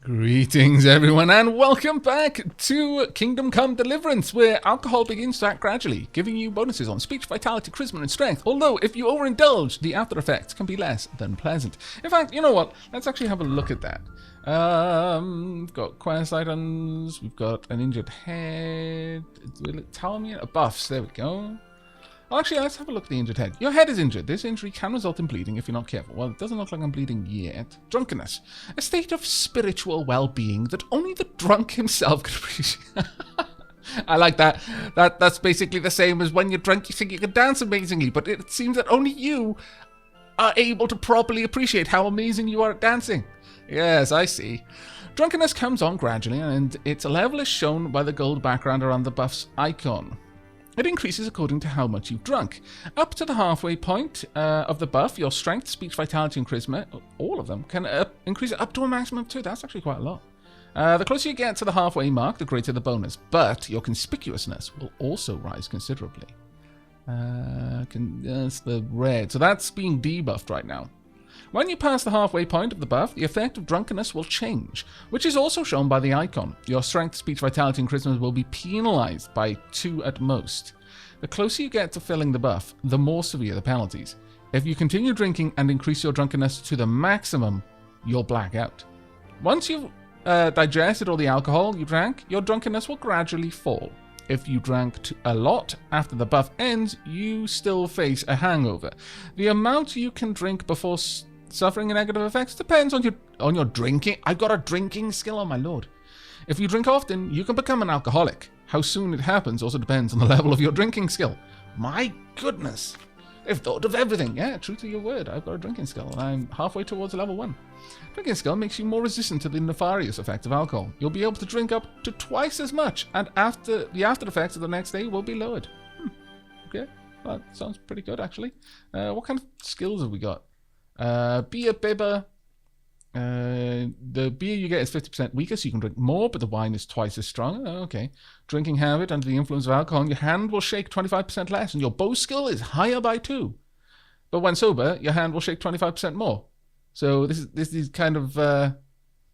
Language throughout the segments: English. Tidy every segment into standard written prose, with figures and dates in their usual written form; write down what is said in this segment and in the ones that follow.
Greetings, everyone, and welcome back to Kingdom Come Deliverance, where alcohol begins to act gradually, giving you bonuses on speech, vitality, charisma, and strength. Although, if you overindulge, the after effects can be less than pleasant. In fact, you know what? Let's actually have a look at that. We've got quest items, we've got an injured head. Will it tell me? Buffs, there we go. Well, actually, let's have a look at the injured head. Your head is injured. This injury can result in bleeding if you're not careful. Well, it doesn't look like I'm bleeding yet. Drunkenness. A state of spiritual well-being that only the drunk himself can appreciate. I like that. That's basically the same as when you're drunk, you think you can dance amazingly, but it seems that only you are able to properly appreciate how amazing you are at dancing. Yes, I see. Drunkenness comes on gradually, and its level is shown by the gold background around the buff's icon. It increases according to how much you've drunk. Up to the halfway point of the buff, your strength, speech, vitality, and charisma, all of them, can increase it up to a maximum of 2. That's actually quite a lot. The closer you get to the halfway mark, the greater the bonus. But your conspicuousness will also rise considerably. That's the red. So that's being debuffed right now. When you pass the halfway point of the buff, the effect of drunkenness will change, which is also shown by the icon. Your strength, speech, vitality, and charisma will be penalized by 2 at most. The closer you get to filling the buff, the more severe the penalties. If you continue drinking and increase your drunkenness to the maximum, you'll black out. Once you've digested all the alcohol you drank, your drunkenness will gradually fall. If you drank a lot after the buff ends, you still face a hangover. The amount you can drink before suffering negative effects depends on your drinking. I've got a drinking skill, oh my lord. If you drink often, you can become an alcoholic. How soon it happens also depends on the level of your drinking skill. My goodness. They've thought of everything. Yeah, true to your word. I've got a drinking skill, and I'm halfway towards level 1. Drinking skill makes you more resistant to the nefarious effects of alcohol. You'll be able to drink up to twice as much, and the after effects of the next day will be lowered. Okay, well, that sounds pretty good, actually. What kind of skills have we got? Beer bibber. The beer you get is 50% weaker, so you can drink more, but the wine is twice as strong. Okay. Drinking habit under the influence of alcohol, your hand will shake 25% less, and your bow skill is higher by 2. But when sober, your hand will shake 25% more. So this is kind of the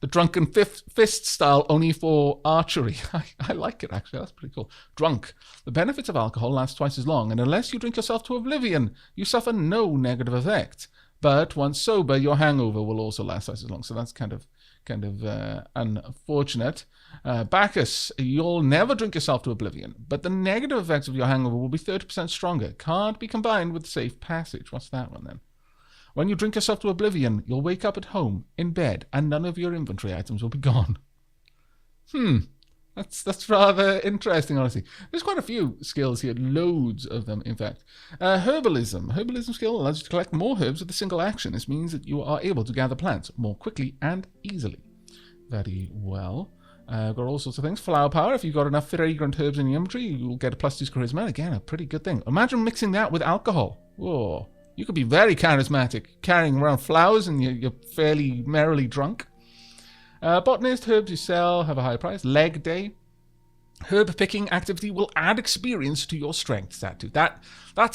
drunken fist style, only for archery. I like it, actually. That's pretty cool. Drunk. The benefits of alcohol last twice as long, and unless you drink yourself to oblivion, you suffer no negative effect. But once sober, your hangover will also last twice as long. So that's kind of unfortunate. Bacchus, you'll never drink yourself to oblivion, but the negative effects of your hangover will be 30% stronger. Can't be combined with safe passage. What's that one then? When you drink yourself to oblivion, you'll wake up at home, in bed, and none of your inventory items will be gone. That's rather interesting, honestly. There's quite a few skills here, loads of them, in fact. Herbalism. Herbalism skill allows you to collect more herbs with a single action. This means that you are able to gather plants more quickly and easily. Very well. Got all sorts of things. Flower power. If you've got enough fragrant herbs in your inventory, you'll get a +2 charisma. Again, a pretty good thing. Imagine mixing that with alcohol. Whoa. You could be very charismatic, carrying around flowers and you're fairly merrily drunk. Botanist, herbs you sell have a higher price. Leg day. Herb picking activity will add experience to your strength statue. That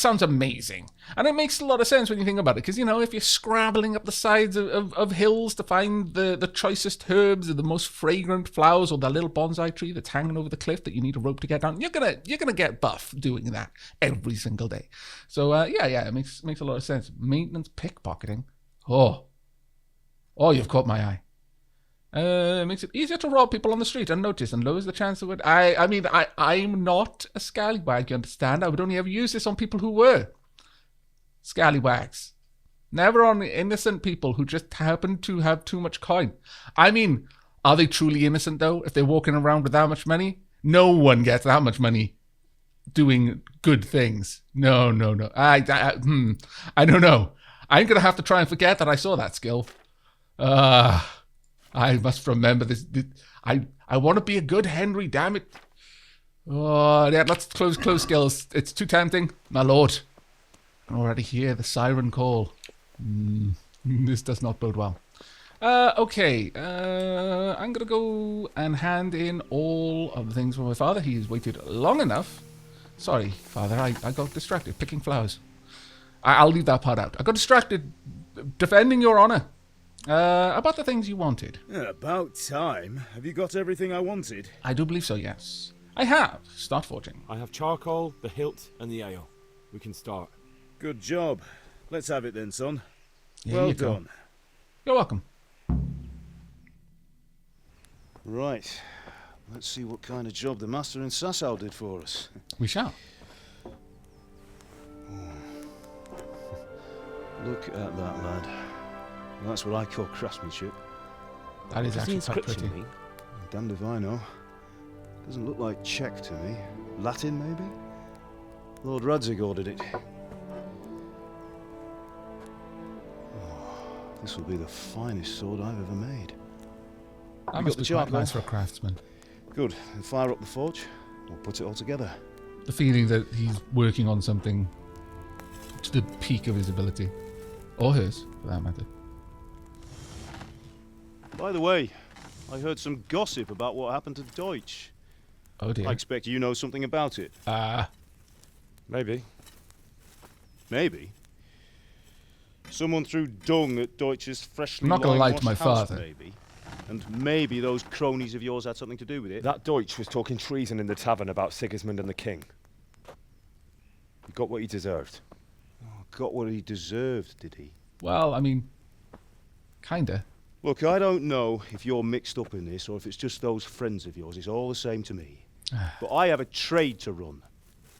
sounds amazing. And it makes a lot of sense when you think about it. Because, if you're scrabbling up the sides of hills to find the choicest herbs or the most fragrant flowers or the little bonsai tree that's hanging over the cliff that you need a rope to get down, you're gonna get buff doing that every single day. So, it makes a lot of sense. Maintenance pickpocketing. Oh, you've caught my eye. It makes it easier to rob people on the street unnoticed and lowers the chance of it. I'm not a scallywag, you understand? I would only ever use this on people who were scallywags. Never on innocent people who just happen to have too much coin. Are they truly innocent, though, if they're walking around with that much money? No one gets that much money doing good things. No. I don't know. I'm going to have to try and forget that I saw that skill. I must remember this. I want to be a good Henry, damn it. Oh, yeah, let's close skills. It's too tempting. My lord. I can already hear the siren call. This does not bode well. Okay. I'm going to go and hand in all of the things for my father. He's waited long enough. Sorry, father, I got distracted picking flowers. I'll leave that part out. I got distracted defending your honor. About the things you wanted. About time. Have you got everything I wanted? I do believe so, yes. I have. Start forging. I have charcoal, the hilt, and the ale. We can start. Good job. Let's have it then, son. Here Well you go. done. You're welcome. Right. Let's see what kind of job the master in Sasau did for us. We shall. Look at that, lad. That's what I call craftsmanship. That is What does the actually quite inscription pretty. mean? Damned if I know. Doesn't look like Czech to me. Latin, maybe? Lord Radzig ordered it. Oh, this will be the finest sword I've ever made. That You must got the be quite charcoal? nice for a craftsman. Good. Then fire up the forge. We'll put it all together. The feeling that he's working on something to the peak of his ability. Or hers, for that matter. By the way, I heard some gossip about what happened to Deutsch. Oh dear. I expect you know something about it. Maybe. Maybe. Someone threw dung at Deutsch's freshly I'm not gonna lie to limewashed my house, father. maybe. And maybe those cronies of yours had something to do with it. That Deutsch was talking treason in the tavern about Sigismund and the king. He got what he deserved. Got what he deserved, did he? Well, I mean, kinda. Look, I don't know if you're mixed up in this or if it's just those friends of yours. It's all the same to me. But I have a trade to run.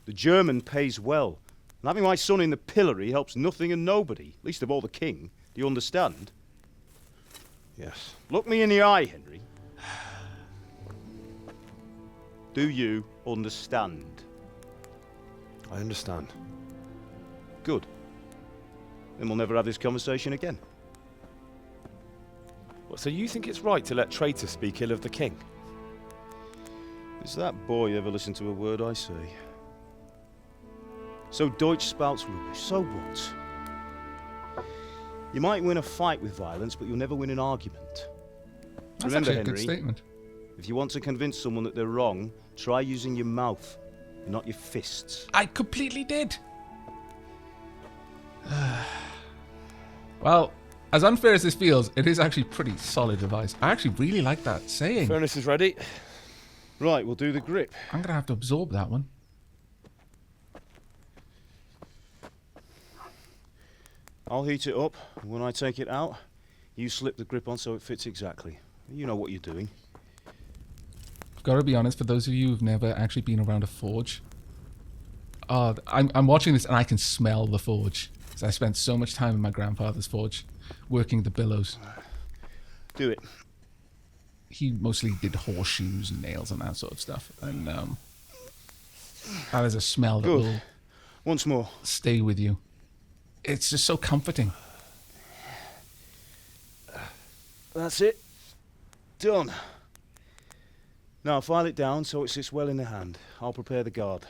The German pays well. And having my son in the pillory helps nothing and nobody, least of all the king. Do you understand? Yes. Look me in the eye, Henry. Do you understand? I understand. Good. Then we'll never have this conversation again. What, so you think it's right to let traitors speak ill of the king? Does that boy ever listen to a word I say? So Deutsch spouts rubbish. So what? You might win a fight with violence, but you'll never win an argument. That's Remember, actually a good Henry, statement. if you want to convince someone that they're wrong, try using your mouth, not your fists. I completely did. Well, as unfair as this feels, it is actually pretty solid advice. I actually really like that saying. Furnace is ready. Right, we'll do the grip. I'm going to have to absorb that one. I'll heat it up, and when I take it out, you slip the grip on so it fits exactly. You know what you're doing. I've got to be honest, for those of you who've never actually been around a forge, I'm watching this and I can smell the forge. Because I spent so much time in my grandfather's forge, working the billows. Do it. He mostly did horseshoes and nails and that sort of stuff. And that is a smell that Good. will Once more. stay with you. It's just so comforting. That's it. Done. Now file it down so it sits well in the hand. I'll prepare the guard.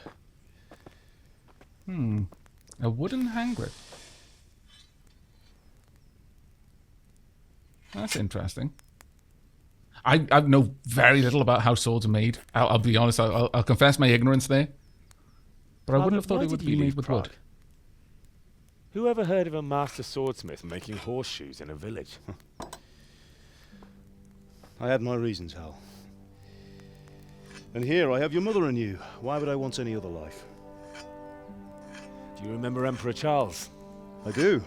A wooden hand grip. That's interesting. I know very little about how swords are made. I'll be honest, I'll confess my ignorance there. But I wouldn't have thought it would be made with wood. Who ever heard of a master swordsmith making horseshoes in a village? I had my reasons, Hal. And here I have your mother and you. Why would I want any other life? Do you remember Emperor Charles? I do.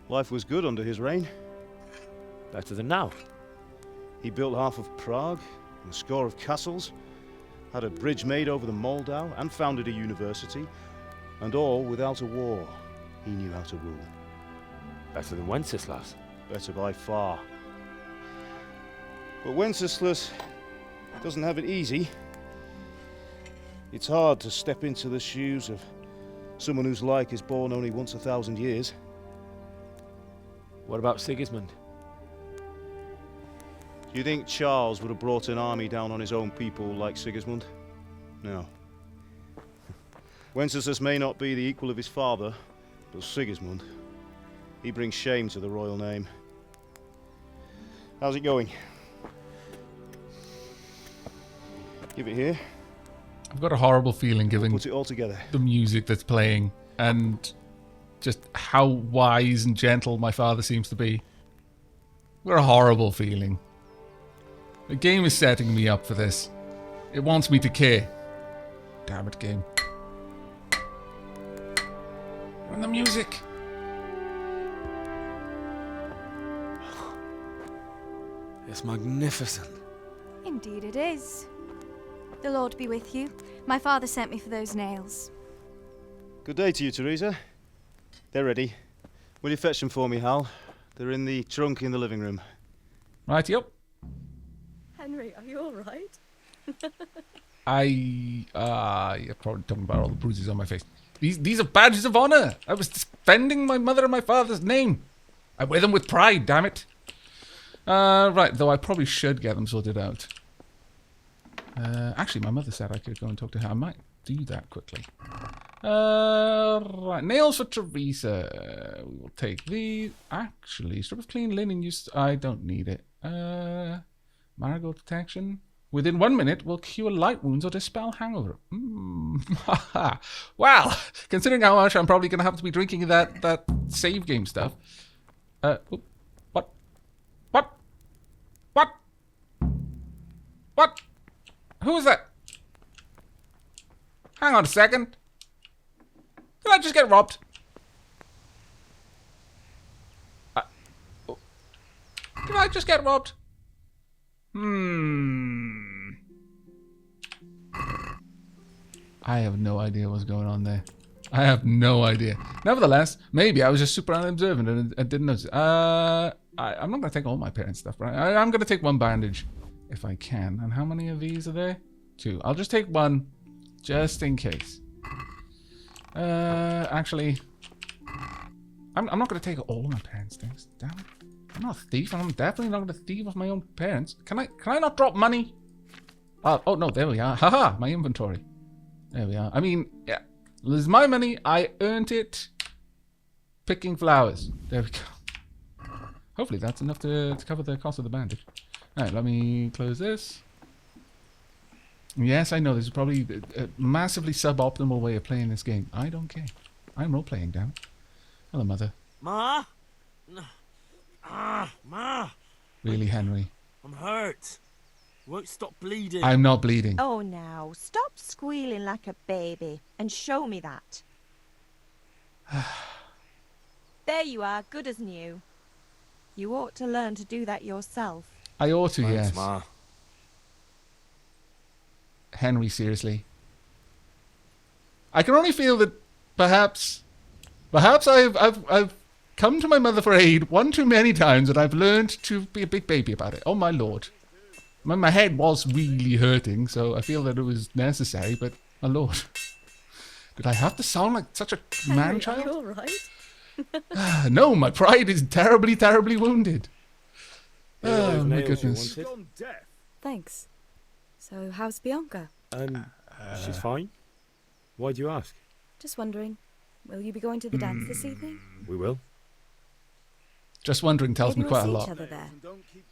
Life was good under his reign. Better than now. He built half of Prague, and a score of castles, had a bridge made over the Moldau, and founded a university, and all without a war. He knew how to rule. Better than Wenceslas. Better by far. But Wenceslas doesn't have it easy. It's hard to step into the shoes of someone whose like is born only once 1,000 years. What about Sigismund? Do you think Charles would have brought an army down on his own people like Sigismund? No. Wenceslas may not be the equal of his father, but Sigismund, he brings shame to the royal name. How's it going? Give it here. I've got a horrible feeling given Put it all together. the music that's playing and just how wise and gentle my father seems to be. What a horrible feeling. The game is setting me up for this. It wants me to care. Damn it, game. Run the music. It's magnificent. Indeed it is. The Lord be with you. My father sent me for those nails. Good day to you, Teresa. They're ready. Will you fetch them for me, Hal? They're in the trunk in the living room. Right, yep. Henry, are you alright? You're probably talking about all the bruises on my face. These are badges of honor. I was defending my mother and my father's name. I wear them with pride, damn it. Right, though I probably should get them sorted out. Actually, my mother said I could go and talk to her. I might do that quickly. Right, nails for Teresa. We will take these. Actually, strip of clean linen. I don't need it. Marigold detection. Within 1 minute, will cure light wounds or dispel hangover. Well, considering how much I'm probably going to have to be drinking that save game stuff. What? Who is that? Hang on a second. Did I just get robbed? Did I just get robbed? I have no idea what's going on there. I have no idea. Nevertheless, maybe I was just super unobservant and didn't notice. I'm not going to take all my parents' stuff, right? I'm going to take one bandage if I can. And how many of these are there? 2. I'll just take one just in case. Actually, I'm not going to take all of my parents' things. Damn it. I'm not a thief, and I'm definitely not going to thieve off my own parents. Can I not drop money? Oh, no, there we are. Haha, my inventory. There we are. I mean, yeah. This is my money. I earned it picking flowers. There we go. Hopefully that's enough to cover the cost of the bandage. Alright, let me close this. Yes, I know this is probably a massively suboptimal way of playing this game. I don't care. I'm role-playing, damn it. Hello, Mother. Ma? Ma! Really, Henry? I'm hurt. Won't stop bleeding. I'm not bleeding. Oh, now, stop squealing like a baby and show me that. There you are, good as new. You ought to learn to do that yourself. I ought to, Thanks, yes. Ma. Henry, seriously. I can only feel that perhaps I've come to my mother for aid one too many times, and I've learned to be a big baby about it. Oh my lord. My head was really hurting, so I feel that it was necessary, but my lord. Did I have to sound like such a man-child? Are you alright? No, my pride is terribly, terribly wounded. Oh my nails you goodness. wanted? Thanks. So, how's Bianca? She's fine. Why do you ask? Just wondering. Will you be going to the dance this evening? We will. Just wondering tells Maybe me we'll quite a see lot. each other there.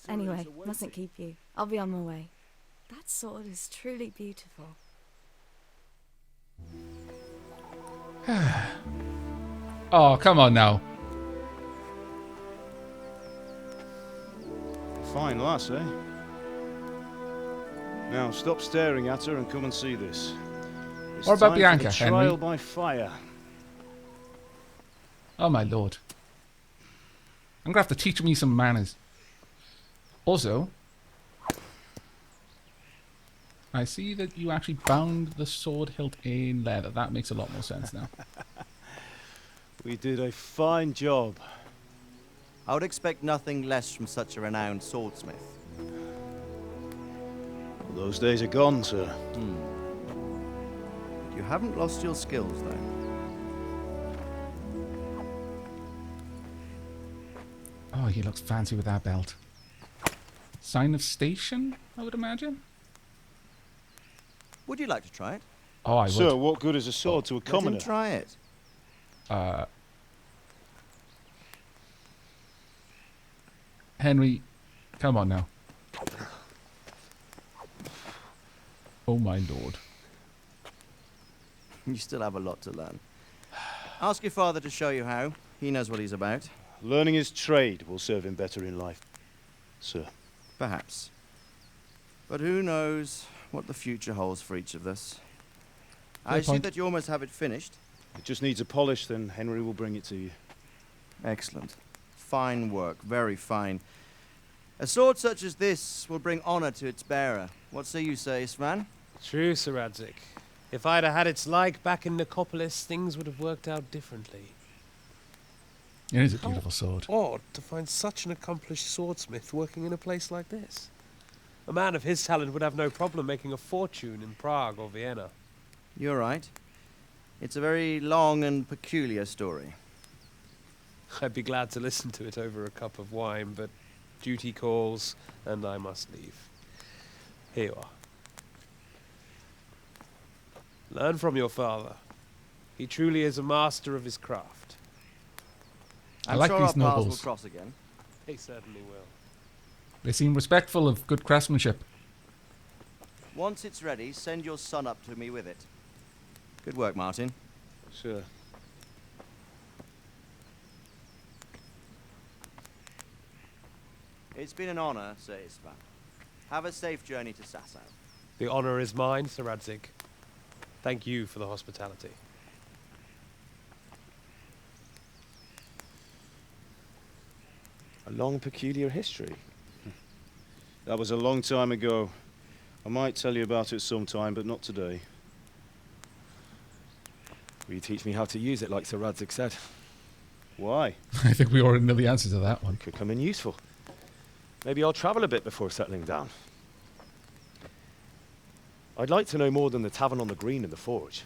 Anyway, mustn't keep you. I'll be on my way. That sword is truly beautiful. Oh, come on now. Fine lass, eh? Now, stop staring at her and come and see this. It's What about time Bianca, for the trial Henry? by fire. Oh my lord. I'm gonna have to teach me some manners. Also, I see that you actually bound the sword hilt in leather. That makes a lot more sense now. We did a fine job. I would expect nothing less from such a renowned swordsmith. Those days are gone, sir. You haven't lost your skills, though. Oh, he looks fancy with that belt. Sign of station, I would imagine? Would you like to try it? Oh, I would. Sir, what good is a sword to a Let him commoner? try it. Henry, come on now. Oh my lord. You still have a lot to learn. Ask your father to show you how. He knows what he's about. Learning his trade will serve him better in life. sir. Perhaps. But who knows what the future holds for each of us. I see point. that you almost have it finished. It just needs a polish, then Henry will bring it to you. Excellent. Fine work, very fine. A sword such as this will bring honor to its bearer. What say you, Svan? True, Sir Radzig. If I'd have had its like back in Nicopolis, things would have worked out differently. It is a beautiful sword. Odd to find such an accomplished swordsmith working in a place like this. A man of his talent would have no problem making a fortune in Prague or Vienna. You're right. It's a very long and peculiar story. I'd be glad to listen to it over a cup of wine, but duty calls, and I must leave. Here you are. Learn from your father. He truly is a master of his craft. I like sure these our paths will nobles. cross again. They certainly will. They seem respectful of good craftsmanship. Once it's ready, send your son up to me with it. Good work, Martin. Sir. It's been an honor, Sir Isvan. Have a safe journey to Sasau. The honor is mine, Sir Radzig. Thank you for the hospitality. A long, peculiar history. That was a long time ago. I might tell you about it sometime, but not today. Will you teach me how to use it like Sir Radzig said? Why? I think we already know the answer to that one. Could come in useful. Maybe I'll travel a bit before settling down. I'd like to know more than the tavern on the green and the forge.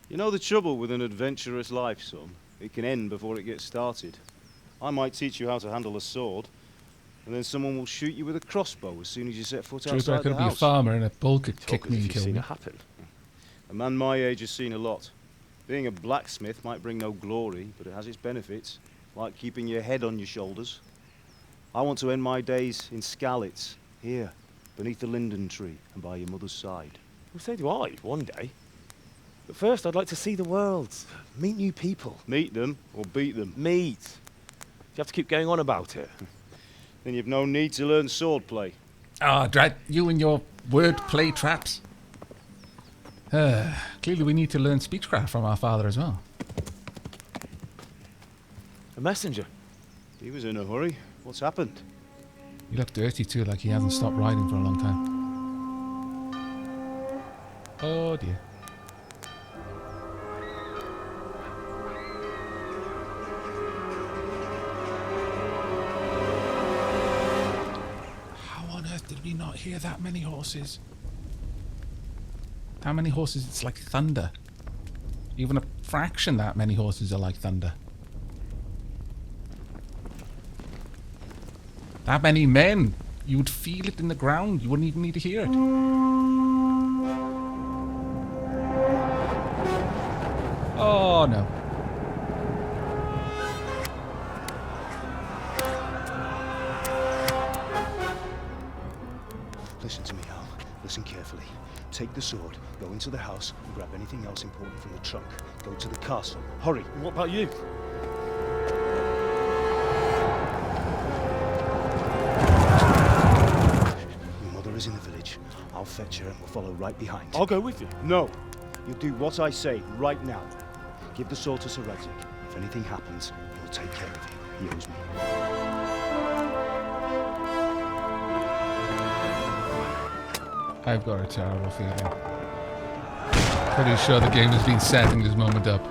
You know the trouble with an adventurous life, son? It can end before it gets started. I might teach you how to handle a sword, and then someone will shoot you with a crossbow as soon as you set foot True, but I outside could the be a house. farmer and a bull could Talk kick as me if and you've kill seen me. it happen. A man my age has seen a lot. Being a blacksmith might bring no glory, but it has its benefits, like keeping your head on your shoulders. I want to end my days in Skaltiz, here, beneath the linden tree and by your mother's side. Well, so do I, one day. But first, I'd like to see the world, meet new people. Meet them or beat them. Meet. You have to keep going on about it. Then you've no need to learn swordplay. Ah, drat you and your wordplay traps. Clearly we need to learn speechcraft from our father as well. A messenger. He was in a hurry. What's happened? He looked dirty too, like he hasn't stopped riding for a long time. Oh dear. How on earth did we not hear that many horses? How many horses? It's like thunder. Even a fraction that many horses are like thunder. That many men. You would feel it in the ground. You wouldn't even need to hear it. Oh no. Listen to me, Al. Listen carefully. Take the sword, go into the house, and grab anything else important from the trunk. Go to the castle. Hurry. And what about you? Your mother is in the village. I'll fetch her and we'll follow right behind. I'll go with you. No. You'll do what I say right now. Give the sword to Sir Radzig. If anything happens, he'll take care of you. He owes me. I've got a terrible feeling. Pretty sure the game has been setting this moment up.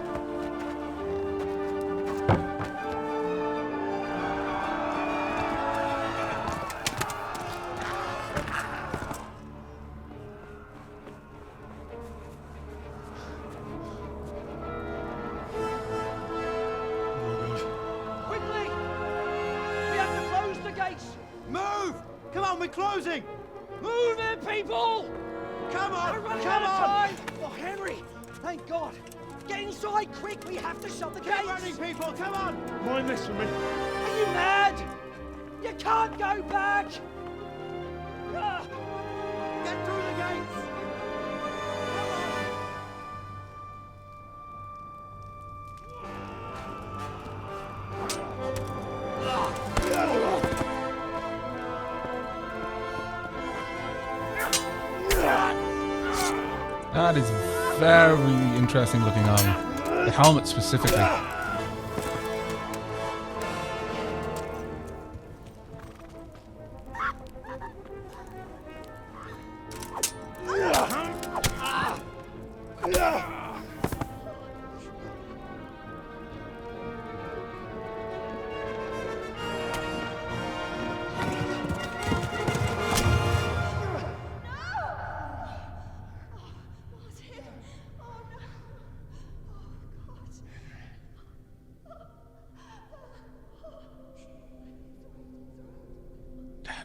Quickly! We have to close the gates! Move! Come on, we're closing! Move it, people! Come on! We're running Come out of on! time! Oh, Henry! Thank God! Get inside, quick! We have to shut the gates! Get running, people! Come on! Mind this for me. Are you mad? You can't go back! Ah! Get through the gates! That is very interesting looking armor. The helmet specifically.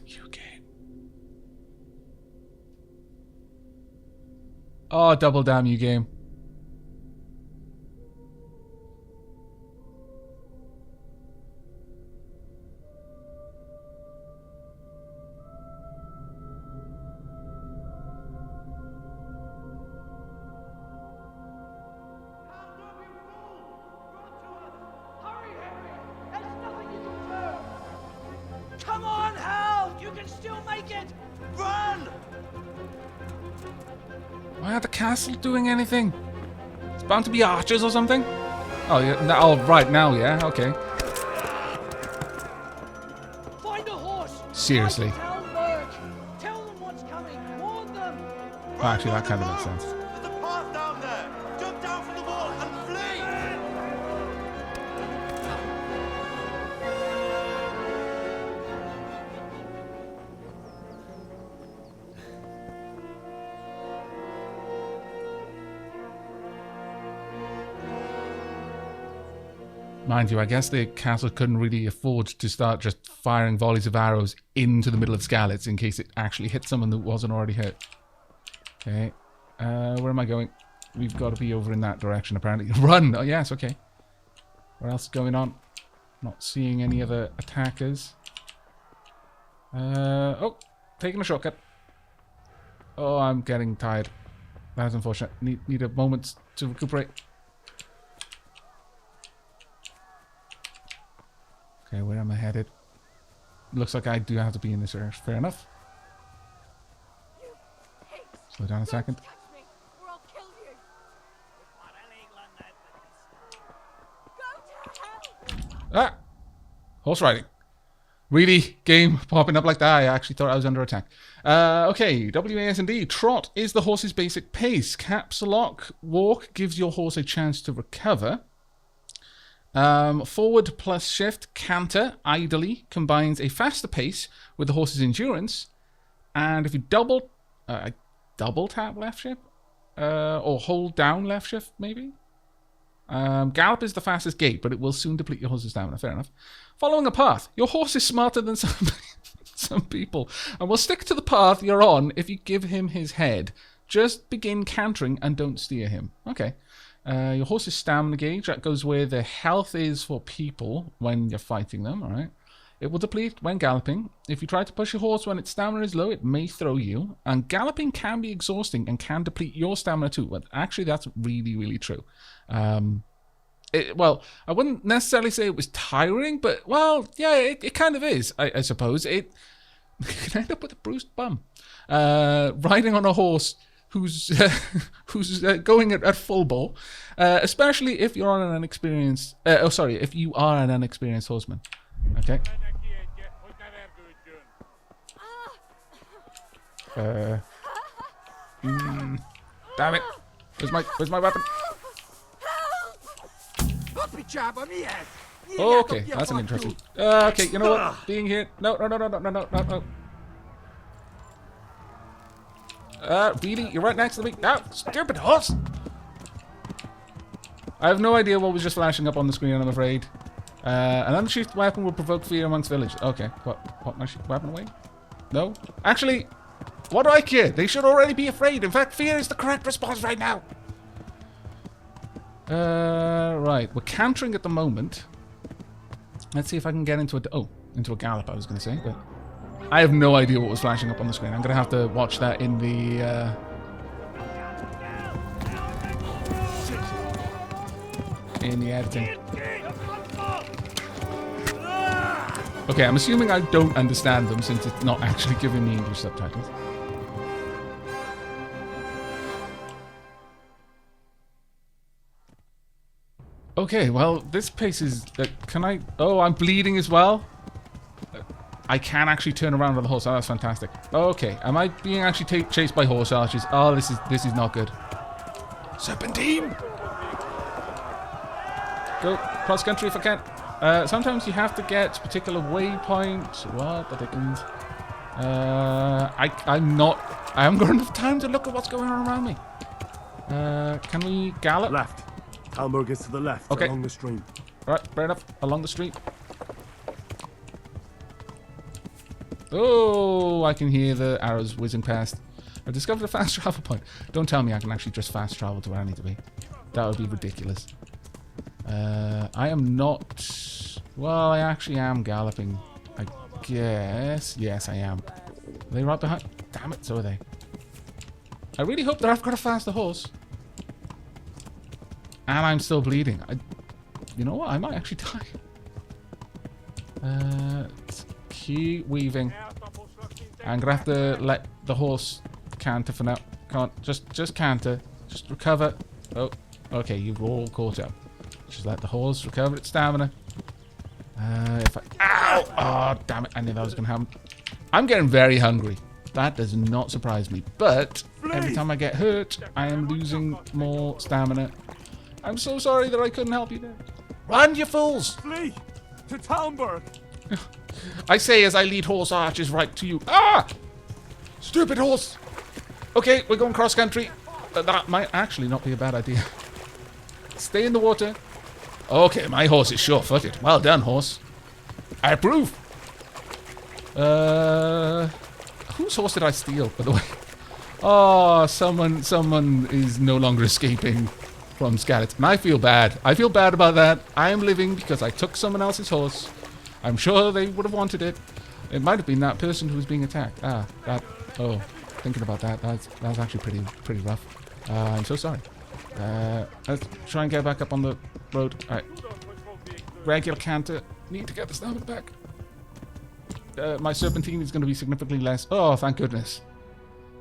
You game. Oh, double damn you game. Come on, Hal! You can still make it! Run! Why aren't the castle doing anything? It's bound to be archers or something? Oh, yeah. Oh, right now, yeah. Okay. Find a horse! Seriously. Tell Berg! Tell them what's coming! Warn them! Oh, actually, that kind of makes sense. There's a path down there! Jump down from the wall and flee! Mind you, I guess the castle couldn't really afford to start just firing volleys of arrows into the middle of Skaltiz in case it actually hit someone that wasn't already hit. Okay. Where am I going? We've got to be over in that direction, apparently. Run! Oh, yes, okay. What else is going on? Not seeing any other attackers. Oh, taking a shortcut. Oh, I'm getting tired. That is unfortunate. Need a moment to recuperate. Okay, where am I headed? Looks like I do have to be in this area. Fair enough. Slow down a second. Ah! Horse riding. Really? Game popping up like that? I actually thought I was under attack. Okay, WASD. Trot is the horse's basic pace. Caps lock. Walk gives your horse a chance to recover. Forward plus shift, canter, idly, combines a faster pace with the horse's endurance. And if you double tap left shift, or hold down left shift, maybe? Gallop is the fastest gait, but it will soon deplete your horse's stamina. Fair enough. Following a path. Your horse is smarter than some people, and will stick to the path you're on if you give him his head. Just begin cantering and don't steer him. Okay. Your horse's stamina gauge, that goes where the health is for people when you're fighting them, alright? It will deplete when galloping. If you try to push your horse when its stamina is low, it may throw you. And galloping can be exhausting and can deplete your stamina too. But actually, that's really, really true. Well, I wouldn't necessarily say it was tiring, but, well, yeah, it kind of is, I suppose. It can end up with a bruised bum. Riding on a horse who's going at full ball, especially if you're an unexperienced. If you are an unexperienced horseman. Okay. Damn it! Where's my weapon? Okay, that's an interesting. Okay, you know what? Being here. No. Really? You're right next to me? No, stupid horse! I have no idea what was just flashing up on the screen, I'm afraid. An unsheathed weapon will provoke fear amongst villagers. Okay, what my weapon away? No? Actually, what do I care? They should already be afraid. In fact, fear is the correct response right now. Right, we're cantering at the moment. Let's see if I can get into into a gallop, I was going to say, but I have no idea what was flashing up on the screen. I'm going to have to watch that in the, editing. Okay, I'm assuming I don't understand them since it's not actually giving me English subtitles. Okay, well, this pace is... can I... Oh, I'm bleeding as well? I can actually turn around on the horse. Oh, that's fantastic. Okay, am I being actually chased by horse archers? Oh, this is not good. Serpentine! Go cross country if I can. Sometimes you have to get particular waypoints. What the dickens? I'm not... I haven't got enough time to look at what's going on around me. Can we gallop? Left. Talmberg is to the left, okay. along the stream. Right, fair enough. Along the street. Oh, I can hear the arrows whizzing past. I've discovered a fast travel point. Don't tell me I can actually just fast travel to where I need to be. That would be ridiculous. I am not... Well, I actually am galloping. I guess. Yes, I am. Are they right behind? Damn it, so are they. I really hope that I've got a faster horse. And I'm still bleeding. You know what? I might actually die. Keep weaving. I'm gonna have to let the horse canter for now. Come on, just canter. Just recover. Oh, okay, you've all caught up. Just let the horse recover its stamina. If I... Ow! Oh, damn it. I knew that was gonna happen. I'm getting very hungry. That does not surprise me. But every time I get hurt, I am losing more stamina. I'm so sorry that I couldn't help you there. Run, you fools! Flee to Talmberg. I say as I lead horse archers right to you. Ah! Stupid horse! Okay, we're going cross country. That might actually not be a bad idea. Stay in the water. Okay, my horse is sure-footed. Well done, horse. I approve. Whose horse did I steal, by the way? Oh, someone is no longer escaping from Skaltiz. And I feel bad. I feel bad about that. I am living because I took someone else's horse. I'm sure they would have wanted it. It might have been that person who was being attacked. Ah, that... Oh, thinking about that, that's actually pretty rough. I'm so sorry. Let's try and get back up on the road. Alright. Regular canter. Need to get the stamina back. My serpentine is going to be significantly less. Oh, thank goodness.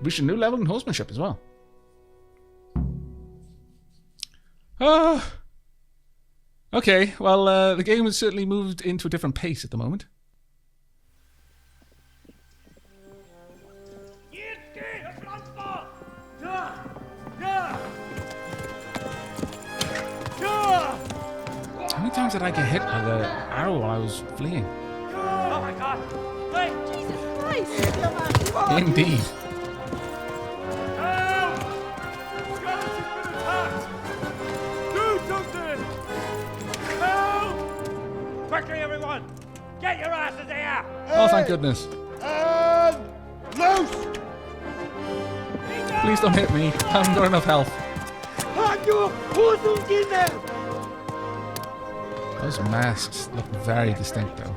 Reach a new level in horsemanship as well. Okay, well, the game has certainly moved into a different pace at the moment. How many times did I get hit by the arrow while I was fleeing? Oh my god! Wait! Jesus Christ! Indeed. Help! Skaltiz has been attacked! Do something! Help! Quickly, everyone! Get your asses here! Oh, thank goodness. Loose! Please don't hit me. I haven't got enough health. Those masks look very distinct, though.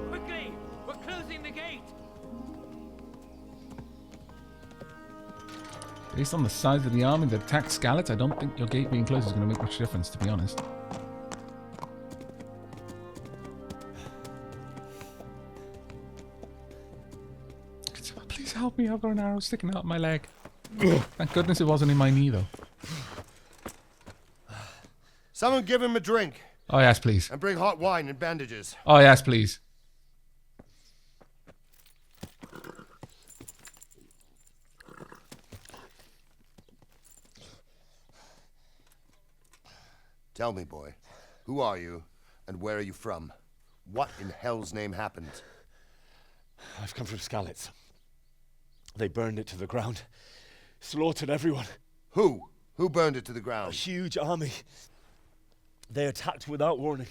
Quickly! We're closing the gate! Based on the size of the army that attacked Skaltiz, I don't think your gate being closed is going to make much difference, to be honest. Please help me, I've got an arrow sticking out my leg. Thank goodness it wasn't in my knee, though. Someone give him a drink. Oh, yes, please. And bring hot wine and bandages. Oh, yes, please. Tell me, boy, who are you and where are you from? What in hell's name happened? I've come from Skaltiz. They burned it to the ground. Slaughtered everyone. Who? Who burned it to the A ground? huge army. They attacked without warning.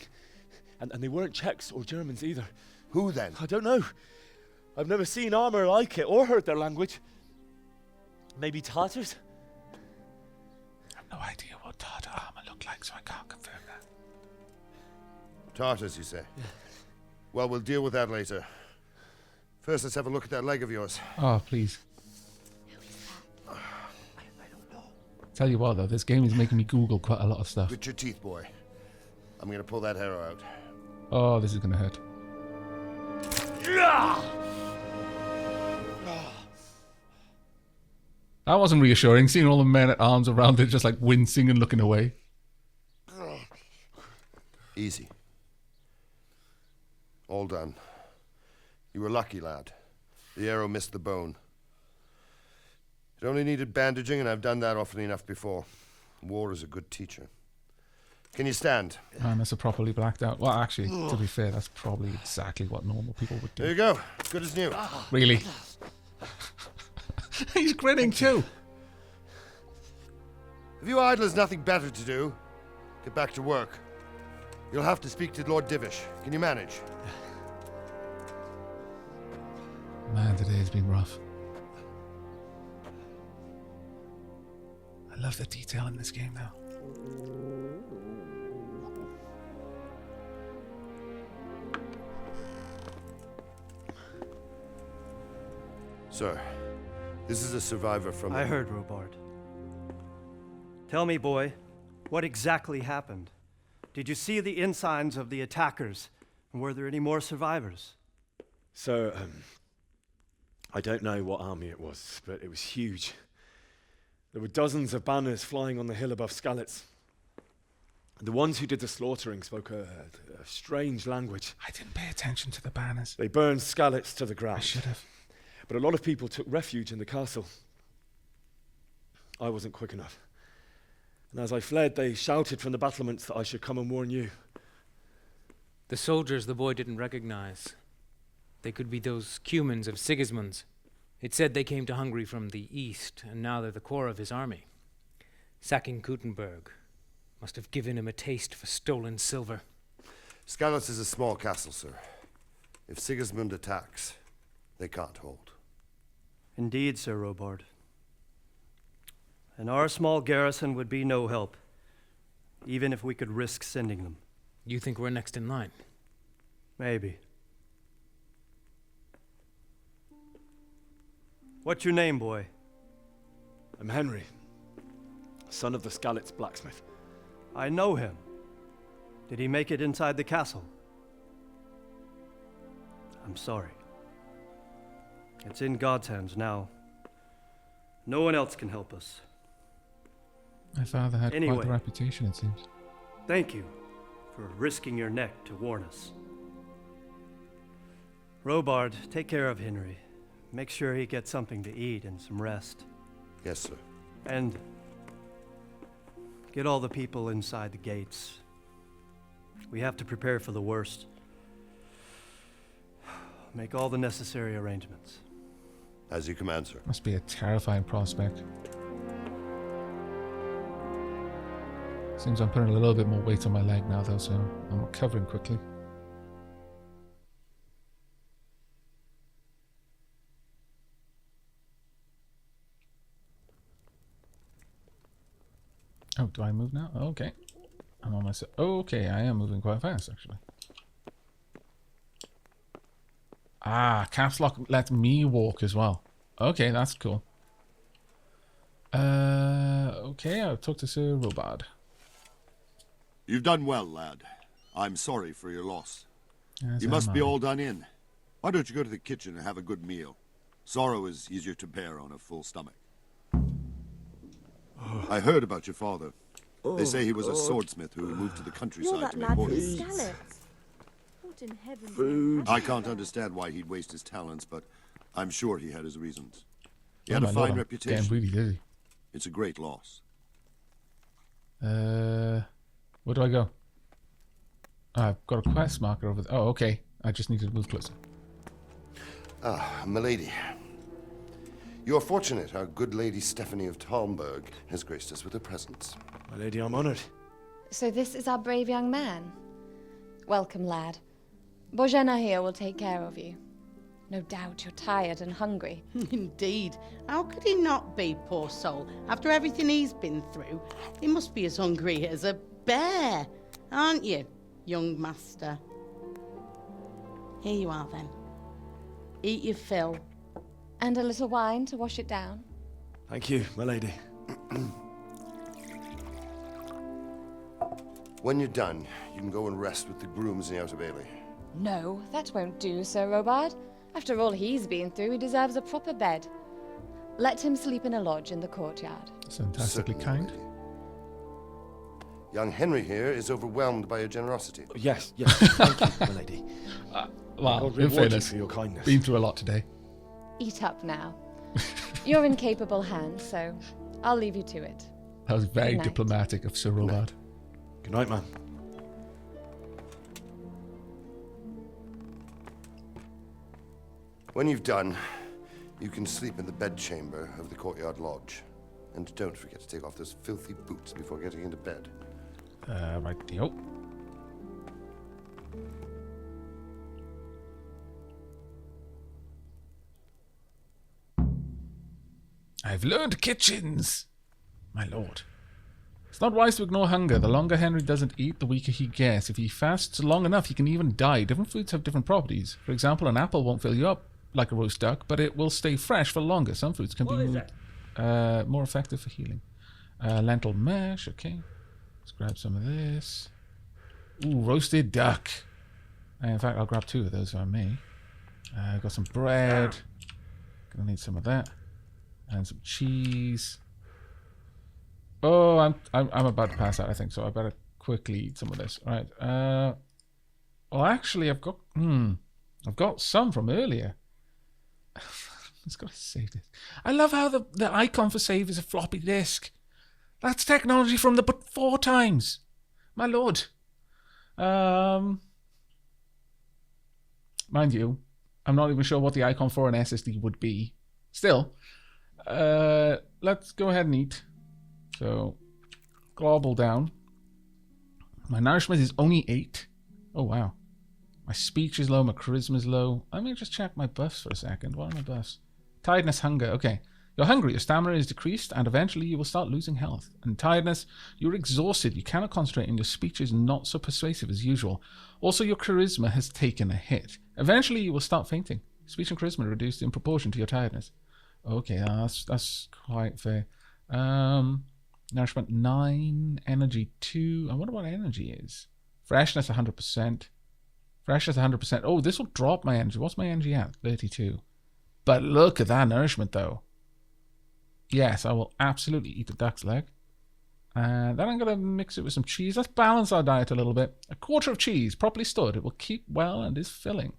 And they weren't Czechs or Germans either. Who then? I don't know. I've never seen armor like it or heard their language. Maybe Tartars? I have no idea what Tartar armor looked like, so I can't confirm that. Tartars, you say? Yeah. Well, we'll deal with that later. First, let's have a look at that leg of yours. Oh, please. Who is that? I don't know. Tell you what, though, this game is making me Google quite a lot of stuff. Grit your teeth, boy. I'm gonna pull that arrow out. Oh, this is going to hurt. That wasn't reassuring, seeing all the men at arms around it just like wincing and looking away. Easy. All done. You were lucky, lad. The arrow missed the bone. It only needed bandaging, and I've done that often enough before. War is a good teacher. Can you stand? Man, that's a properly blacked out. Well, actually, to be fair, that's probably exactly what normal people would do. There you go. Good as new. Really? He's grinning too. Have you idlers nothing better to do? Get back to work. You'll have to speak to Lord Divish. Can you manage? Man, today has been rough. I love the detail in this game now. Sir, this is a survivor from... I heard, Robard. Tell me, boy, what exactly happened? Did you see the ensigns of the attackers? And were there any more survivors? So, I don't know what army it was, but it was huge. There were dozens of banners flying on the hill above Skaltiz. The ones who did the slaughtering spoke a strange language. I didn't pay attention to the banners. They burned Skaltiz to the ground. I should have. But a lot of people took refuge in the castle. I wasn't quick enough. And as I fled, they shouted from the battlements that I should come and warn you. The soldiers the boy didn't recognize. They could be those Cumans of Sigismund's. It said they came to Hungary from the east, and now they're the core of his army. Sacking Kuttenberg must have given him a taste for stolen silver. Skaltiz is a small castle, sir. If Sigismund attacks, they can't hold. Indeed, Sir Robard. And our small garrison would be no help, even if we could risk sending them. You think we're next in line? Maybe. What's your name, boy? I'm Henry, son of the Skaltiz blacksmith. I know him. Did he make it inside the castle? I'm sorry. It's in God's hands now. No one else can help us. My father had Anyway. quite the reputation, it seems. Thank you for risking your neck to warn us. Robard, take care of Henry. Make sure he gets something to eat and some rest. Yes, sir. And get all the people inside the gates. We have to prepare for the worst. Make all the necessary arrangements. As you command, sir. Must be a terrifying prospect. Seems I'm putting a little bit more weight on my leg now, though, so I'm recovering quickly. Oh, do I move now? Oh, okay. I'm on myself. Oh, okay, I am moving quite fast, actually. Ah, caps lock lets me walk as well. Okay, that's cool. Okay, I'll talk to Sir Robard. You've done well, lad. I'm sorry for your loss. As You must am be I. all done in. Why don't you go to the kitchen and have a good meal? Sorrow is easier to bear on a full stomach. I heard about your father. They say he was a swordsmith who moved to the You're countryside that to make lad from horses. Skaltiz. What in heaven's name? I can't understand why he'd waste his talents, but I'm sure he had his reasons. He Oh had a my fine lord, I'm reputation. getting really dizzy. It's a great loss. Where do I go? I've got a quest marker over there. Oh, okay. I just need to move closer. Ah, milady. You're fortunate our good lady Stephanie of Talmberg has graced us with her presence. My lady, I'm honored. So this is our brave young man. Welcome, lad. Bozhena here will take care of you. No doubt you're tired and hungry. Indeed. How could he not be, poor soul? After everything he's been through, he must be as hungry as a bear, aren't you, young master? Here you are, then. Eat your fill. And a little wine to wash it down. Thank you, my lady. When you're done, you can go and rest with the grooms in the Outer Bailey. No, that won't do, Sir Robard. After all he's been through, he deserves a proper bed. Let him sleep in a lodge in the courtyard. Fantastically kind. Lady. Young Henry here is overwhelmed by your generosity. Yes, thank you, my lady. Well, God in reward you fairness, for your kindness. been through a lot today. Eat up now. You're in capable hands, so I'll leave you to it. That was very Good night. diplomatic of Sir Robard. Good night, man. When you've done, you can sleep in the bedchamber of the courtyard lodge. And don't forget to take off those filthy boots before getting into bed. Right, deal. I've learned kitchens, my lord. It's not wise to ignore hunger. The longer Henry doesn't eat, the weaker he gets. If he fasts long enough, he can even die. Different foods have different properties. For example, an apple won't fill you up like a roast duck, but it will stay fresh for longer. Some foods can be more effective for healing. Lentil mash, okay. Let's grab some of this. Ooh, roasted duck. In fact, I'll grab 2 of those if I may. I've got some bread. Gonna need some of that. And some cheese. Oh, I'm about to pass out, I think, so I better quickly eat some of this. All right. Well, actually, I've got some from earlier. I just gotta save this. I love how the icon for save is a floppy disk. That's technology from the before times, my lord. Mind you, I'm not even sure what the icon for an SSD would be. Still, let's go ahead and eat. So, global down. My nourishment is only 8. Oh, wow. My speech is low, my charisma is low. Let me just check my buffs for a second. What are my buffs? Tiredness, hunger. Okay. You're hungry, your stamina is decreased, and eventually you will start losing health. And tiredness, you're exhausted, you cannot concentrate, and your speech is not so persuasive as usual. Also, your charisma has taken a hit. Eventually you will start fainting. Speech and charisma reduced in proportion to your tiredness. Okay, that's quite fair. Nourishment 9, energy 2. I wonder what energy is. Freshness 100%. Freshness 100%. Oh, this will drop my energy. What's my energy at? 32. But look at that nourishment, though. Yes, I will absolutely eat the duck's leg. And then I'm going to mix it with some cheese. Let's balance our diet a little bit. A quarter of cheese, properly stored. It will keep well and is filling.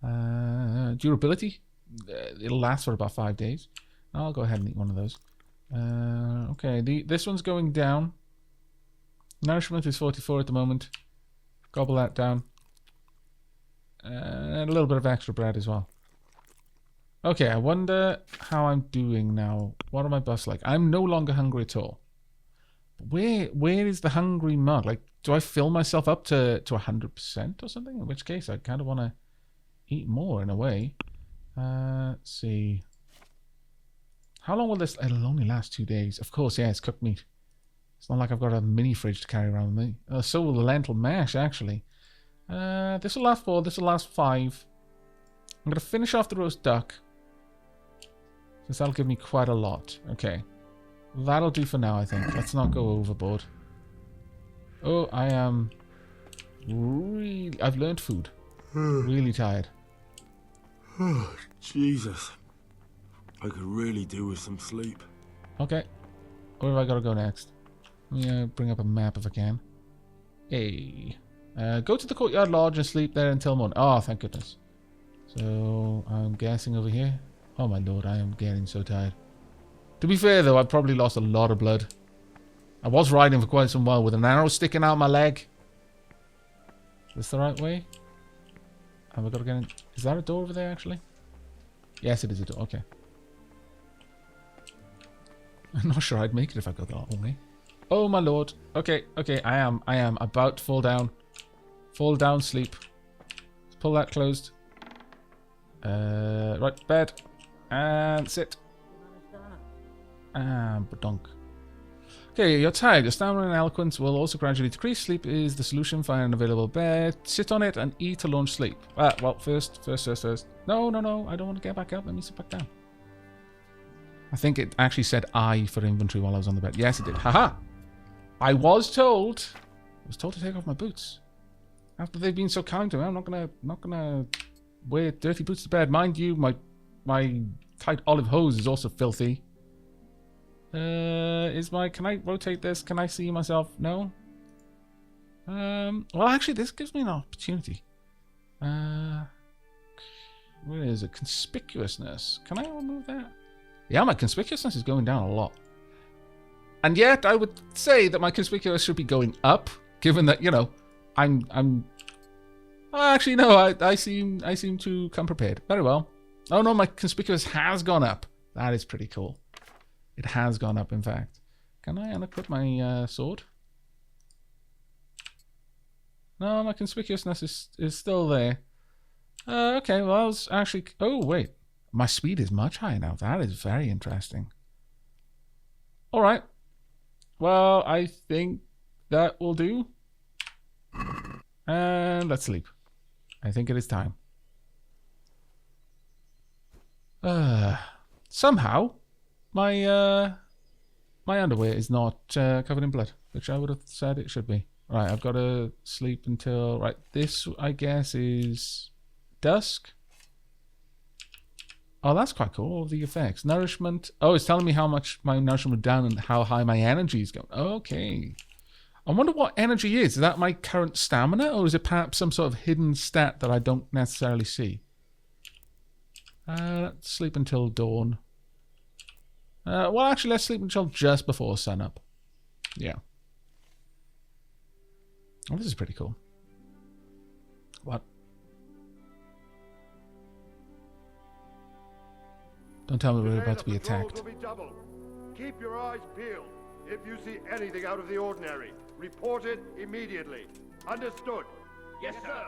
Durability. It'll last for about 5 days. I'll go ahead and eat one of those. Okay, this one's going down. Nourishment is 44 at the moment. Gobble that down. And a little bit of extra bread as well. Okay, I wonder how I'm doing now. What are my buffs like? I'm no longer hungry at all. Where is the hungry mark? Like, do I fill myself up to 100% or something? In which case, I kind of want to eat more in a way. Let's see. How long will this? It'll only last 2 days. Of course, yeah, it's cooked meat. It's not like I've got a mini fridge to carry around with me. So will the lentil mash, actually. This will last 4. This will last 5. I'm going to finish off the roast duck. Since that'll give me quite a lot. Okay. That'll do for now, I think. Let's not go overboard. Oh, I am really... I've learned food. Really tired. Oh, Jesus. I could really do with some sleep. Okay. Where have I got to go next? Let me bring up a map if I can. Hey. Go to the courtyard lodge and sleep there until morning. Oh, thank goodness. So, I'm guessing over here. Oh my lord, I am getting so tired. To be fair though, I've probably lost a lot of blood. I was riding for quite some while with an arrow sticking out my leg. Is this the right way? Have I got to get in? Is that a door over there actually? Yes, it is a door. Okay. I'm not sure I'd make it if I got the wrong way. Oh my lord. Okay, okay, I am about to fall down. Fall down, sleep. Let's pull that closed. Right, bed. And sit. And badonk. Okay, you're tired. Your stamina and eloquence will also gradually decrease. Sleep is the solution. Find an available bed. Sit on it and eat to launch sleep. Well, first. No. I don't want to get back up. Let me sit back down. I think it actually said I for inventory while I was on the bed. Yes, it did. Haha! I was told to take off my boots. After they've been so kind to me, I'm not gonna wear dirty boots to bed. Mind you, my tight olive hose is also filthy. Can I rotate this? Can I see myself? No? Well, actually, this gives me an opportunity. Where is it? Conspicuousness. Can I remove that? Yeah, my conspicuousness is going down a lot. And yet, I would say that my conspicuous should be going up, given that, you know, I'm... Oh, actually, no, I seem to come prepared. Very well. Oh, no, my conspicuous has gone up. That is pretty cool. It has gone up, in fact. Can I unequip my sword? No, my conspicuousness is still there. Okay, well, I was actually... Oh, wait. My speed is much higher now. That is very interesting. All right. Well, I think that will do. And let's sleep. I think it is time. Somehow, my underwear is not covered in blood, which I would have said it should be. Right, I've got to sleep until... Right, this, I guess, is dusk. Oh, that's quite cool. All the effects. Nourishment. Oh, it's telling me how much my nourishment went down and how high my energy is going. Okay. I wonder what energy is. Is that my current stamina, or is it perhaps some sort of hidden stat that I don't necessarily see? Let's sleep until dawn. Well, actually, let's sleep until just before sunup. Yeah. Oh, this is pretty cool. What? Don't tell me we're about to be attacked. Keep your eyes peeled. If you see anything out of the ordinary, report it immediately. Understood? Yes, sir.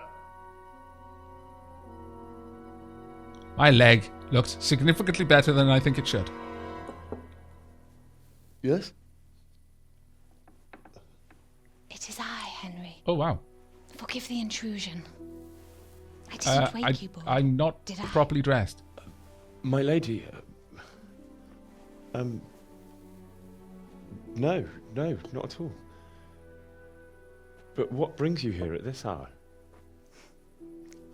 My leg looks significantly better than I think it should. Yes? It is I, Henry. Oh, wow. Forgive the intrusion. I didn't wake you, boy. I'm not properly dressed. My lady, no, not at all. But what brings you here at this hour?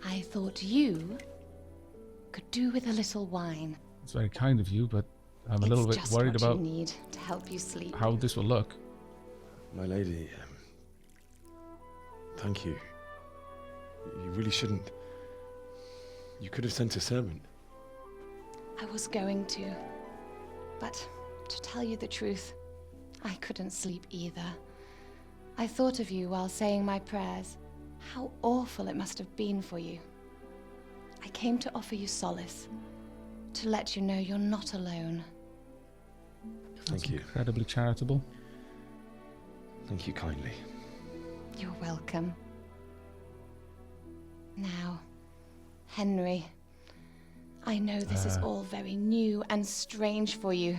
I thought you could do with a little wine. It's very kind of you, but I'm a little bit worried about you need to help you sleep. How this will look. My lady, thank you. You really shouldn't. You could have sent a servant. I was going to, but to tell you the truth, I couldn't sleep either. I thought of you while saying my prayers. How awful it must have been for you. I came to offer you solace, to let you know you're not alone. Thank you. Incredibly charitable. Thank you kindly. You're welcome. Now, Henry, I know this is all very new and strange for you.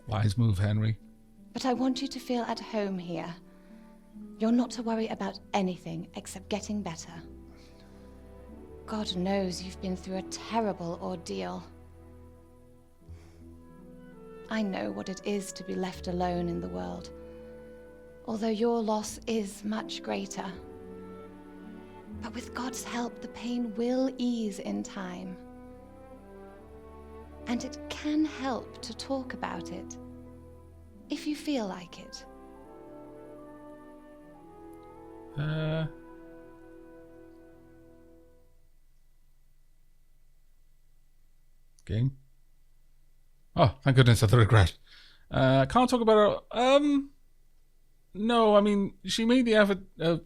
Wise move, Henry. But I want you to feel at home here. You're not to worry about anything except getting better. God knows you've been through a terrible ordeal. I know what it is to be left alone in the world, although your loss is much greater. But with God's help, the pain will ease in time. And it can help to talk about it, if you feel like it. Game. Oh, thank goodness, I thought regret. Can't talk about her. No, I mean, she made the effort of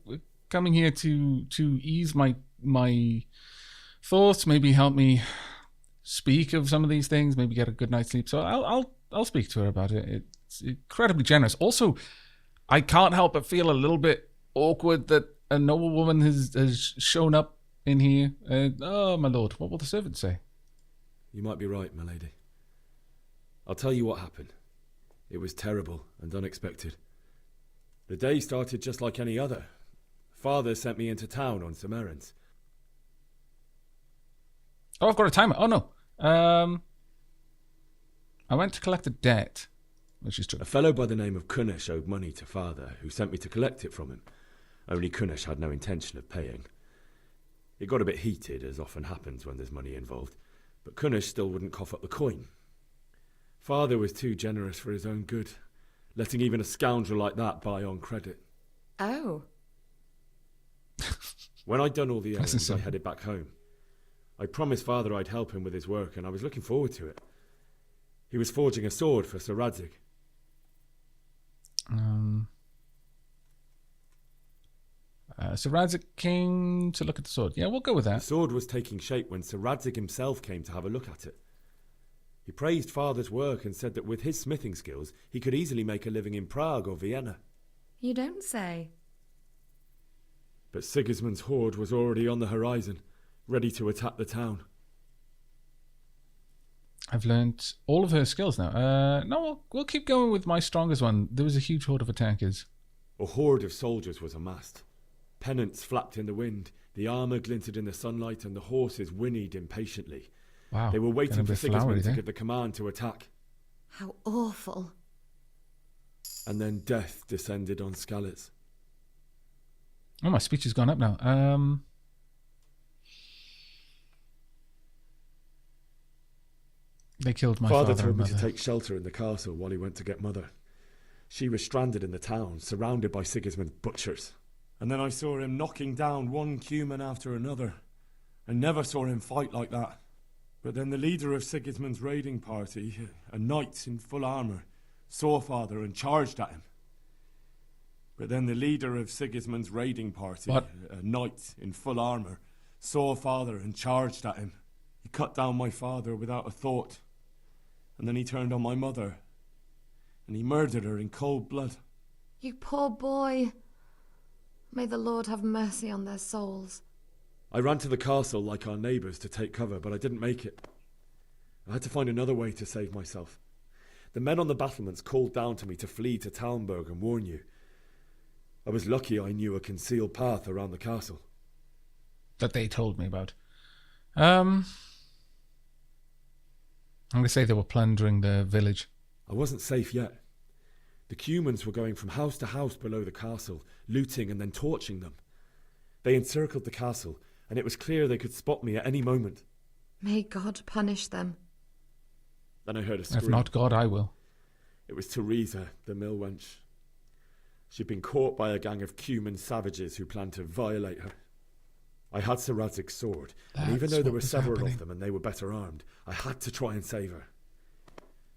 coming here to ease my thoughts, maybe help me speak of some of these things, maybe get a good night's sleep. So I'll speak to her about it. It's incredibly generous. Also, I can't help but feel a little bit awkward that a noble woman has shown up in here. Oh, my lord, what will the servant say? You might be right, my lady. I'll tell you what happened. It was terrible and unexpected. The day started just like any other. Father sent me into town on some errands. Oh, I've got a timer. Oh, no. I went to collect a debt, which is true. A fellow by the name of Kunesh owed money to Father, who sent me to collect it from him. Only Kunesh had no intention of paying. It got a bit heated, as often happens when there's money involved. But Kunnish still wouldn't cough up the coin. Father was too generous for his own good, letting even a scoundrel like that buy on credit. Oh. When I'd done all the errands, I headed back home. I promised Father I'd help him with his work, and I was looking forward to it. He was forging a sword for Sir Radzig. Sir Radzig came to look at the sword. Yeah, we'll go with that. The sword was taking shape when Sir Radzig himself came to have a look at it. He praised Father's work and said that with his smithing skills, he could easily make a living in Prague or Vienna. You don't say. But Sigismund's horde was already on the horizon, ready to attack the town. I've learnt all of her skills now. No, we'll keep going with my strongest one. There was a huge horde of attackers. A horde of soldiers was amassed. Pennants flapped in the wind, the armour glinted in the sunlight, and the horses whinnied impatiently. Wow. They were waiting for Sigismund to there. give the command to attack. How awful. And then death descended on Skaltiz. Oh, my speech has gone up now. They killed my father told and me mother. to take shelter in the castle while he went to get Mother. She was stranded in the town, surrounded by Sigismund's butchers. And then I saw him knocking down one Cuman after another. I never saw him fight like that. But then the leader of Sigismund's raiding party, a knight in full armour, saw Father and charged at him. But then the leader of Sigismund's raiding party, a knight in full armour, saw Father and charged at him. He cut down my father without a thought. And then he turned on my mother. And he murdered her in cold blood. You poor boy. May the Lord have mercy on their souls. I ran to the castle like our neighbours to take cover, but I didn't make it. I had to find another way to save myself. The men on the battlements called down to me to flee to Talmberg and warn you. I was lucky I knew a concealed path around the castle. That they told me about. I'm going to say they were plundering the village. I wasn't safe yet. The Cumans were going from house to house below the castle, looting and then torching them. They encircled the castle, and it was clear they could spot me at any moment. May God punish them. Then I heard a scream. If not God, I will. It was Teresa, the mill wench. She'd been caught by a gang of Cuman savages who planned to violate her. I had Sir Radzig's sword, and even though there were several of them and they were better armed, I had to try and save her.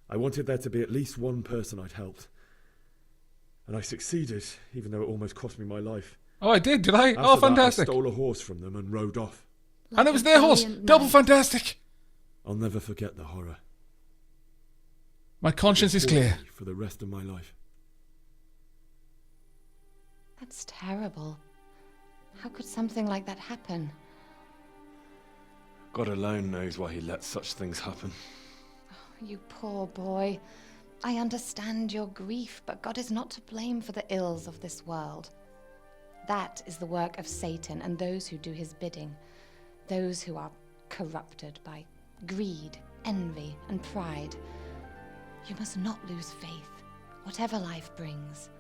I wanted there to be at least one person I'd helped. And I succeeded, even though it almost cost me my life. Oh, I did I? After Oh, fantastic. That, I stole a horse from them and rode off. And it was their horse. Double fantastic. I'll never forget the horror. My conscience is clear. For the rest of my life. That's terrible. How could something like that happen? God alone knows why he lets such things happen. Oh, you poor boy. I understand your grief, but God is not to blame for the ills of this world. That is the work of Satan and those who do his bidding. Those who are corrupted by greed, envy, and pride. You must not lose faith, whatever life brings.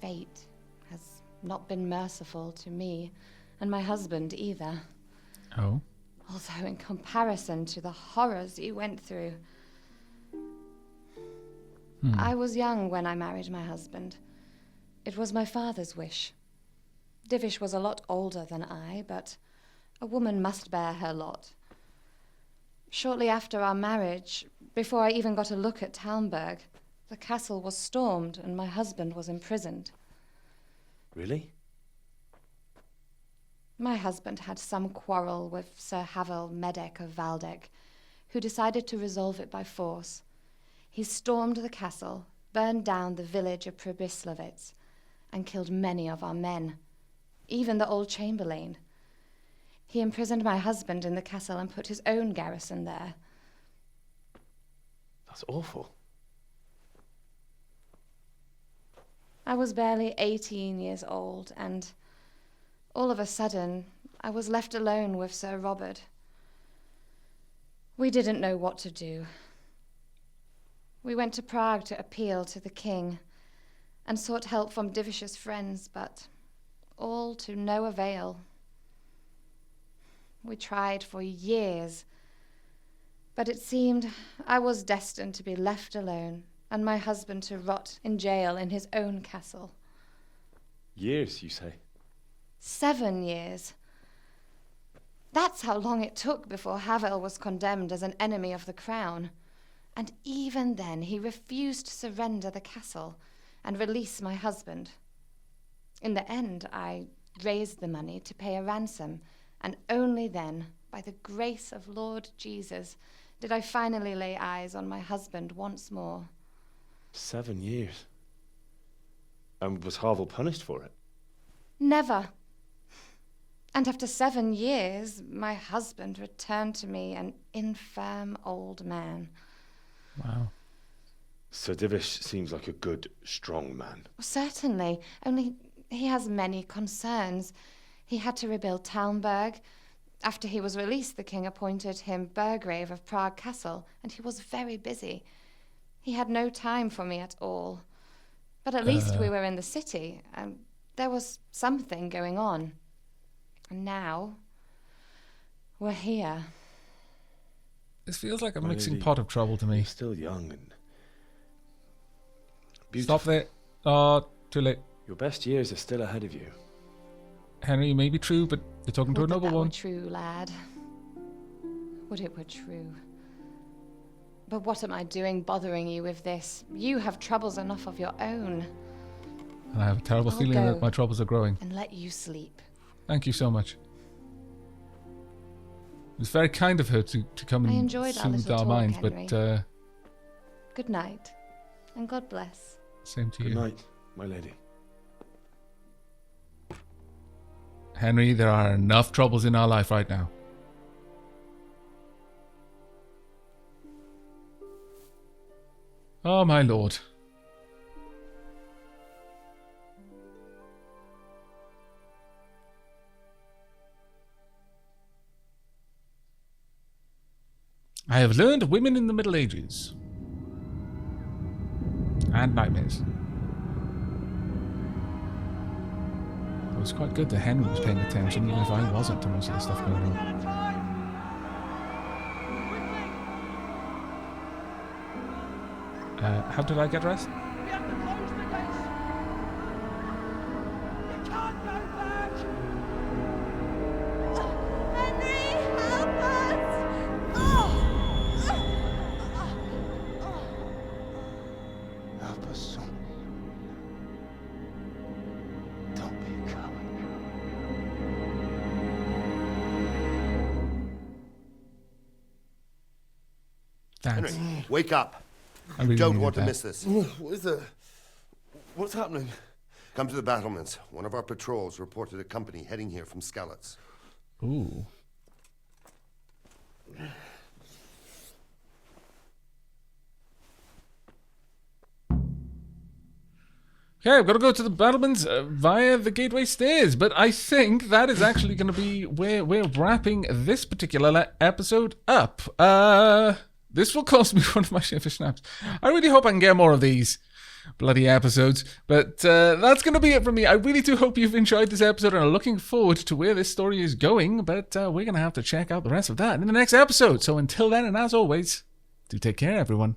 Fate has not been merciful to me, and my husband either. Oh? Although in comparison to the horrors you went through. I was young when I married my husband. It was my father's wish. Divish was a lot older than I, but a woman must bear her lot. Shortly after our marriage, before I even got a look at Talmberg, the castle was stormed and my husband was imprisoned. Really? My husband had some quarrel with Sir Havel Medek of Valdek, who decided to resolve it by force. He stormed the castle, burned down the village of Pribyslavitz, and killed many of our men, even the old chamberlain. He imprisoned my husband in the castle and put his own garrison there. That's awful. I was barely 18 years old, and all of a sudden, I was left alone with Sir Robert. We didn't know what to do. We went to Prague to appeal to the king and sought help from Divish's friends, but all to no avail. We tried for years. But it seemed I was destined to be left alone, and my husband to rot in jail in his own castle. Years, you say? 7 years. That's how long it took before Havel was condemned as an enemy of the crown. And even then he refused to surrender the castle and release my husband. In the end, I raised the money to pay a ransom, and only then, by the grace of Lord Jesus, did I finally lay eyes on my husband once more. 7 years? And was Havel punished for it? Never. And after 7 years, my husband returned to me an infirm old man. Wow. Sir Divish seems like a good, strong man. Certainly, only he has many concerns. He had to rebuild Talmberg. After he was released, the king appointed him Burgrave of Prague Castle, and he was very busy. He had no time for me at all. But at least we were in the city, and there was something going on. And now, we're here. This feels like a mixing pot of trouble to me. You're still young and beautiful. Stop there. Oh, too late. Your best years are still ahead of you. Henry, it may be true, but you're talking to a noble one. Would that were true, lad. Would it were true. But what am I doing bothering you with this? You have troubles enough of your own. And I have a terrible feeling that my troubles are growing. And let you sleep. Thank you so much. It was very kind of her to come and soothe our minds, Henry. but... Good night, and God bless. Same to you. Good night, my lady. Henry, there are enough troubles in our life right now. Oh, my lord. I have learned women in the Middle Ages. And nightmares. It was quite good that Henry was paying attention, even if I wasn't, to most of the stuff going on. How did I get dressed? We have to close the gates. You can't go back. Henry, help us! Help us, son. Don't be a coward. Thanks. Henry, wake up. I really Don't want to that. miss this. What is that? What's happening? Come to the battlements. One of our patrols reported a company heading here from Skaltiz. Ooh. Okay, I've got to go to the battlements via the gateway stairs, but I think that is actually going to be where we're wrapping this particular episode up. This will cost me one of my share for snaps. I really hope I can get more of these bloody episodes, but that's going to be it from me. I really do hope you've enjoyed this episode and are looking forward to where this story is going, but we're going to have to check out the rest of that in the next episode. So until then, and as always, do take care, everyone.